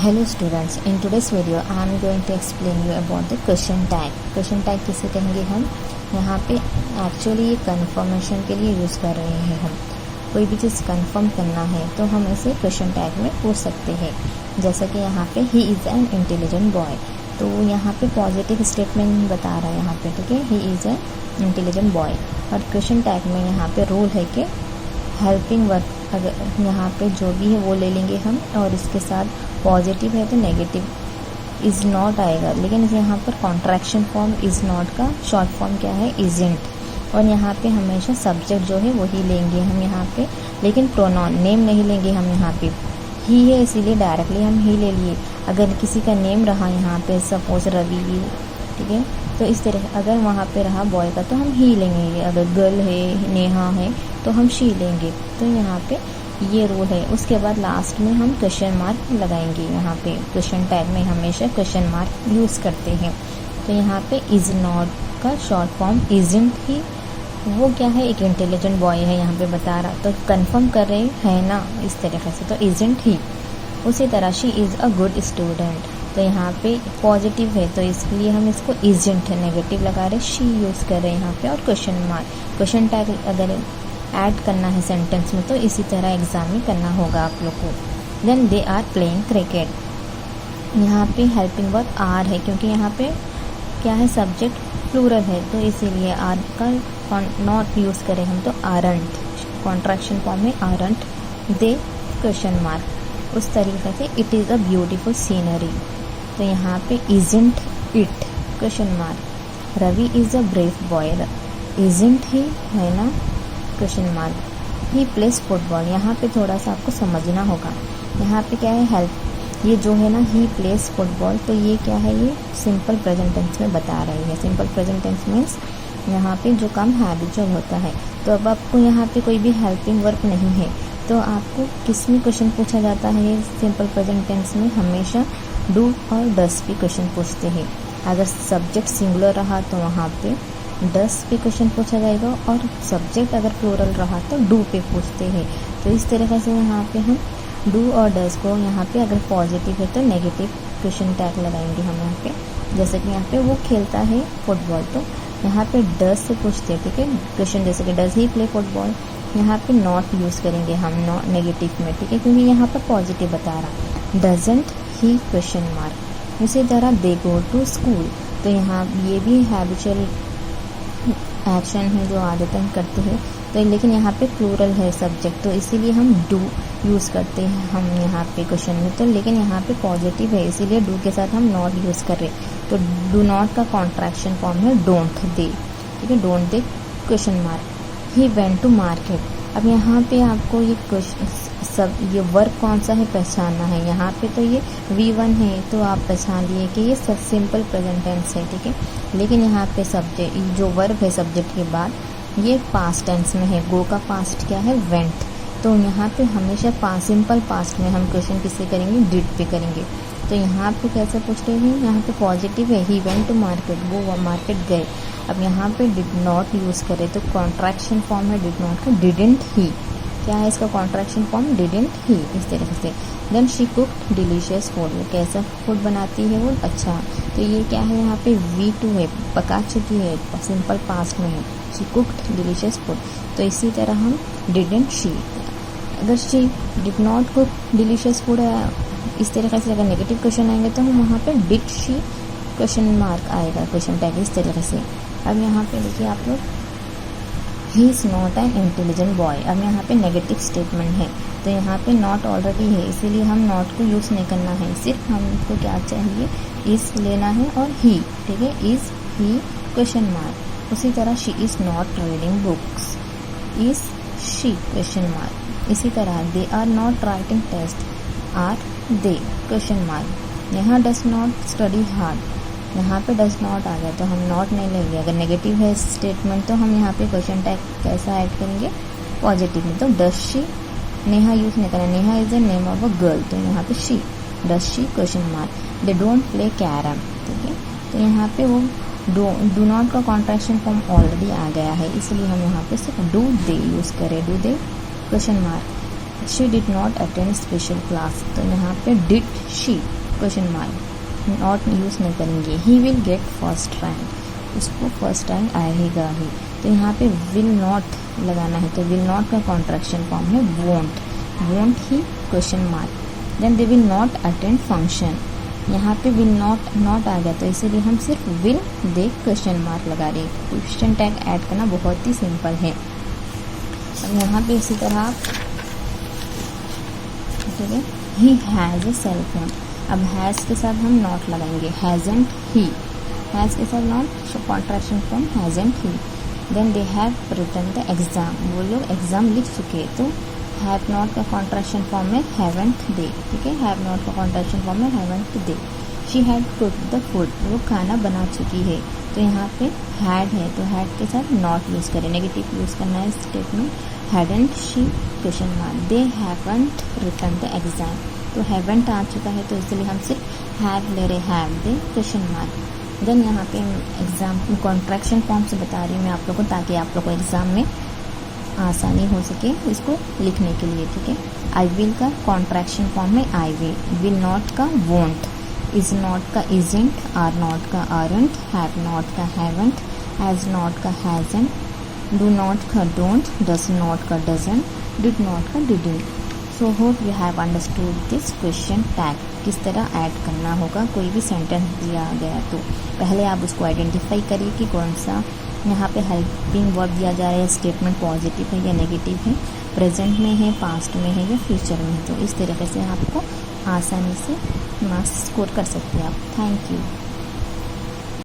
Hello students, in today's video I am going to explain you about the question tag. Question tag किसे कहेंगे हम? यहाँ पे actually ये कन्फर्मेशन के लिए यूज़ कर रहे हैं हम। कोई भी चीज़ कन्फर्म करना है तो हम इसे क्वेश्चन टैग में पूछ सकते हैं। जैसा कि यहाँ पे he is an intelligent boy, तो यहाँ पे पॉजिटिव स्टेटमेंट बता रहा है यहाँ पे, ठीक है, he is an intelligent boy. और क्वेश्चन टैग में यहाँ पे रूल है कि हेल्पिंग वर्ब, अगर यहाँ पे जो भी है वो ले लेंगे हम, और इसके साथ पॉजिटिव है तो नेगेटिव इज़ नॉट आएगा। लेकिन यहाँ पर कॉन्ट्रैक्शन फॉर्म इज़ नॉट का शॉर्ट फॉर्म क्या है, इज़ेंट। और यहाँ पे हमेशा सब्जेक्ट जो है वही लेंगे हम यहाँ पे, लेकिन प्रोनाउन नेम नहीं लेंगे हम। यहाँ पे ही है इसीलिए डायरेक्टली हम ही ले लिए। अगर किसी का नेम रहा यहाँ पे, सपोज रवि, ठीक है, तो इस तरह अगर वहाँ पे रहा बॉय का तो हम ही लेंगे। अगर गर्ल है, नेहा है, तो हम शी लेंगे। तो यहाँ पे ये रूल है। उसके बाद लास्ट में हम क्वेश्चन मार्क लगाएंगे। यहाँ पे क्वेश्चन टैग में हमेशा क्वेश्चन मार्क यूज़ करते हैं। तो यहाँ पे इज़ नॉट का शॉर्ट फॉर्म इज़न्ट ही, वो क्या है, एक इंटेलिजेंट बॉय है यहाँ पे बता रहा, तो कंफर्म कर रहे हैं ना, इस तरीके से, तो इज़न्ट ही। उसी तरह she is a good student, तो यहाँ पे पॉजिटिव है तो इसलिए हम इसको इज़न्ट नेगेटिव लगा रहे, शी यूज़ कर रहे हैं यहाँ पे। और क्वेश्चन मार्क, क्वेश्चन टैग अगर ऐड करना है सेंटेंस में तो इसी तरह एग्जाम में करना होगा आप लोग को। Then they are playing cricket, यहाँ पे हेल्पिंग वर्ब आर है, क्योंकि यहाँ पे क्या है, सब्जेक्ट प्लूरल है, तो इसीलिए आर का नॉट यूज़ करें हम, तो आरंट, कॉन्ट्रैक्शन फॉर्म में आरंट, दे क्वेश्चन मार्क। उस तरीके से it is a beautiful scenery, तो यहाँ पे isn't it question mark. Ravi is a brave boy, isn't he, है ना, question mark. He plays football, यहाँ पे थोड़ा सा आपको समझना होगा। यहाँ पे क्या है, हेल्प, ये जो है ना, ही प्लेस फुटबॉल, तो ये क्या है, ये सिंपल प्रेजेंट टेंस में बता रही है। सिंपल प्रेजेंट टेंस मीन्स यहाँ पे जो काम हैबिचुअल होता है। तो अब आपको यहाँ पे कोई भी हेल्पिंग वर्ब नहीं है, तो आपको किस में क्वेश्चन पूछा जाता है, सिंपल प्रेजेंट टेंस में हमेशा डू और डस पे क्वेश्चन पूछते हैं। अगर सब्जेक्ट सिंगुलर रहा तो वहाँ पे डस पे क्वेश्चन पूछा जाएगा, और सब्जेक्ट अगर प्लूरल रहा तो डू पे पूछते हैं। तो इस तरीके से यहाँ पे हम डू और डस को, यहाँ पे अगर पॉजिटिव है तो नेगेटिव क्वेश्चन टैग लगाएंगे हम यहाँ पे। जैसे कि यहाँ पे वो खेलता है फुटबॉल, तो यहाँ पे डस से पूछते हैं, ठीक है, क्वेश्चन, जैसे कि डज ही प्ले फुटबॉल, यहाँ पे नॉट यूज़ करेंगे हम, नॉट नेगेटिव में, ठीक है, क्योंकि यहाँ पर पॉजिटिव बता रहा। Doesn't he question mark. इसी तरह दे गो टू स्कूल, तो यहाँ ये भी हैबिचुअल एक्शन है जो आदतन करते हैं, तो लेकिन यहाँ पे प्लूरल है सब्जेक्ट, तो इसीलिए हम डू यूज़ करते हैं हम यहाँ पे क्वेश्चन में। तो लेकिन यहाँ पे पॉजिटिव है इसीलिए डू के साथ हम नॉट यूज़ कर रहे, तो डू नॉट का कॉन्ट्रैक्शन फॉर्म है डोंट दे, ठीक है, don't they question mark. He went to market, अब यहाँ पे आपको ये ये वर्ब कौन सा है पहचानना है। यहाँ पे तो ये V1 है, तो आप पहचान लिए कि ये सब सिंपल प्रेजेंट टेंस है, ठीक है। लेकिन यहाँ पे सब्जेक्ट, जो वर्ब है सब्जेक्ट के बाद, ये पास्ट टेंस में है। गो का पास्ट क्या है, वेंट, तो यहाँ पे हमेशा सिंपल पास्ट में हम क्वेश्चन किससे करेंगे, डिड पे करेंगे। तो यहाँ पे कैसे पूछ रहे हैं, यहाँ पे पॉजिटिव है, ही वेंट टू मार्केट, वो मार्केट गए। अब यहाँ पे डिड नॉट यूज़ करें तो कॉन्ट्रैक्शन फॉर्म है डिड नॉट का, डिडेंट ही, क्या है इसका कॉन्ट्रैक्शन फॉर्म, डिडेंट ही, इस तरीके से। Then she cooked delicious food, कैसा फूड बनाती है वो, अच्छा, तो ये क्या है, यहाँ पे V2 है, पका चुकी है, सिंपल पास्ट में है, शी कुक्ड डिलीशियस फूड। तो इसी तरह हम डिडेंट शी, अगर she did not cook delicious food है, इस तरीके से अगर नेगेटिव क्वेश्चन आएंगे तो हम वहाँ पे डिड शी क्वेश्चन मार्क आएगा, क्वेश्चन टैग, इस तरीके से। अब यहाँ पे देखिए आप लोग, he is not an intelligent boy, अब यहाँ पे नेगेटिव स्टेटमेंट है, तो यहाँ पे नॉट ऑलरेडी है, इसीलिए हम नॉट को यूज़ नहीं करना है, सिर्फ हमको क्या चाहिए, इज़ लेना है और ही, ठीक है, इज़ ही क्वेश्चन मार्क। उसी तरह she is not reading books, is she question mark. इसी तरह they are not writing test, are they question mark. यहाँ डज नॉट स्टडी हार्ड, यहाँ पे डज नॉट आ गया तो हम नॉट नहीं लेंगे। अगर नेगेटिव है स्टेटमेंट तो हम यहाँ पे क्वेश्चन टैग कैसा ऐड करेंगे, पॉजिटिव में, तो डज शी, नेहा यूज़ नहीं करना, Neha is the name of a girl, तो यहाँ पे she, does she question mark. They don't play carrom, ठीक है, तो यहाँ पे वो डू नॉट का कॉन्ट्रैक्शन फॉर्म ऑलरेडी आ गया है, इसलिए हम यहाँ पे सिर्फ डू दे यूज़ करें, do they question mark. She did not attend special class, तो यहाँ पे did she question mark, not use नहीं करेंगे। He will get first rank, उसको फर्स्ट रैंक आएगा ही। तो यहाँ पे विल नॉट लगाना है, तो विल नॉट का कॉन्ट्रैक्शन फॉर्म है won't, won't he question mark. Then they will not attend function, यहाँ पे विल नॉट आ गया, तो इसीलिए हम सिर्फ विल दे क्वेश्चन मार्क लगा रहे हैं। क्वेश्चन टैग ऐड करना बहुत ही सिंपल है। अब यहाँ पे इसी तरह ठीक है, he has a cell phone, अब हैज़ के साथ हम नॉट लगाएंगे, हैज़ेंट ही, हैज़ के साथ not, so contraction form hasn't he. Then they have written the exam, वो लोग एग्ज़ाम लिख चुके, तो हैव नॉट का कॉन्ट्रैक्शन फॉर्म में हैवेंट दे, ठीक है, हैव नॉट का कॉन्ट्रैक्शन फॉर्म में haven't they. She had cooked the food, वो खाना बना चुकी है, तो यहाँ पे हैड है, तो हैड के साथ नॉट यूज़ करें, नेगेटिव यूज़ करना है statement, hadn't she question mark. They haven't written the exam, तो हैवेंट आ चुका है, तो इसलिए हम सिर्फ हैव ले रहे, have they question mark. Then यहाँ पे एग्ज़ाम कॉन्ट्रैक्शन फॉर्म से बता रही हूँ मैं आप लोगों को, ताकि आप लोग को एग्ज़ाम में आसानी हो सके इसको लिखने के लिए, ठीक है। आई विल का कॉन्ट्रैक्शन फॉर्म में आई विल नॉट का वोंट, इज नॉट का इजेंट, आर नॉट का आरंट, हैव नॉट का हैवेंट, हैज़ नॉट का हैजेंट, डू नॉट का डोंट, डज नॉट का डजन, डिड नॉट का didn't. So hope you have understood this question tag, किस तरह ऐड करना होगा कोई भी सेंटेंस दिया गया तो। पहले आप उसको आइडेंटिफाई करिए कि कौन सा यहाँ पे हेल्पिंग वर्ब दिया जा रहा है, स्टेटमेंट पॉजिटिव है या नेगेटिव है, प्रेजेंट में है, पास्ट में है या फ्यूचर में है। तो इस तरीके से आपको आसानी से मार्क्स स्कोर कर सकते हैं आप। Thank you.